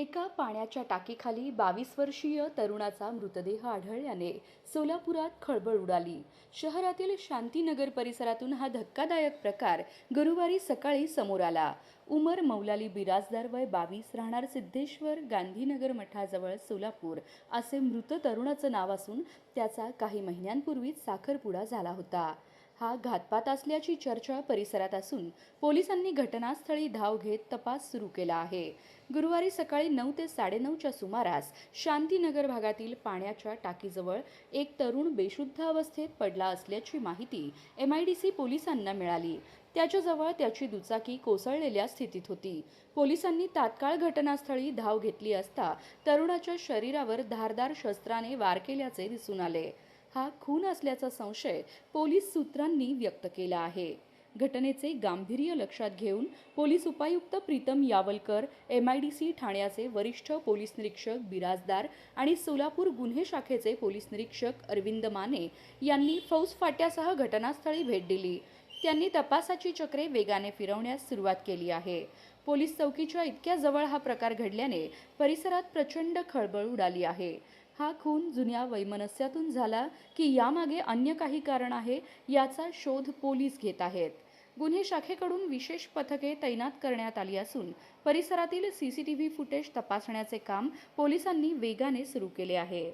एका पाण्याच्या टाकीखाली 22 वर्षीय तरुणाचा मृतदेह आढळल्याने सोलापुरात खळबळ उडाली। शहरातील शांतीनगर परिसरातून हा धक्कादायक प्रकार गुरुवारी सकाळी समोर आला। उमर मौलाली बिराजदार वय 22 राहणार सिद्धेश्वर गांधीनगर मठाजवळ सोलापूर असे मृत तरुणाचं नाव असून त्याचा काही महिन्यांपूर्वीच साखरपुडा झाला होता। हा घातपात असल्याची चर्चा परिसरात असून पोलिसांनी घटनास्थळी धाव घेत तपास सुरू केला आहे। गुरुवारी सकाळी 9 ते 9:30च्या सुमारास शांतीनगर भागातील पाण्याच्या टाकीजवळ एक तरुण बेशुद्ध अवस्थेत पडला असल्याची माहिती MIDC पोलिसांना मिळाली। त्याच्याजवळ त्याची दुचाकी कोसळलेल्या स्थितीत होती। पोलिसांनी तात्काळ घटनास्थळी धाव घेतली असता तरुणाच्या शरीरावर धारदार शस्त्राने वार केल्याचे दिसून आले। हा खून असल्याचा संशय पोलीस सूत्रांनी व्यक्त केला आहे। घटनेचे गांभीर्य लक्षात घेऊन पोलीस उपायुक्त प्रीतम यावलकर, MIDC ठाण्याचे वरिष्ठ पोलीस निरीक्षक बिराजदार आणि सोलापूर गुन्हे शाखेचे पोलीस निरीक्षक अरविंद माने यांनी फौज फाट्यासह घटनास्थळी भेट दिली। त्यांनी तपासाची चक्रे वेगाने फिरवण्यास सुरुवात केली आहे। पोलीस चौकीच्या इतक्या जवळ हा प्रकार घडल्याने परिसरात प्रचंड खळबळ उडाली आहे। हा खून जुन्या वैमनस्यातून झाला की यामागे अन्य काही कारण आहे याचा शोध पोलीस घेत आहेत। गुन्हे शाखेकडून विशेष पथके तैनात करण्यात आली असून परिसरातील CCTV फुटेज तपासण्याचे काम पोलिसांनी वेगाने सुरू केले आहे।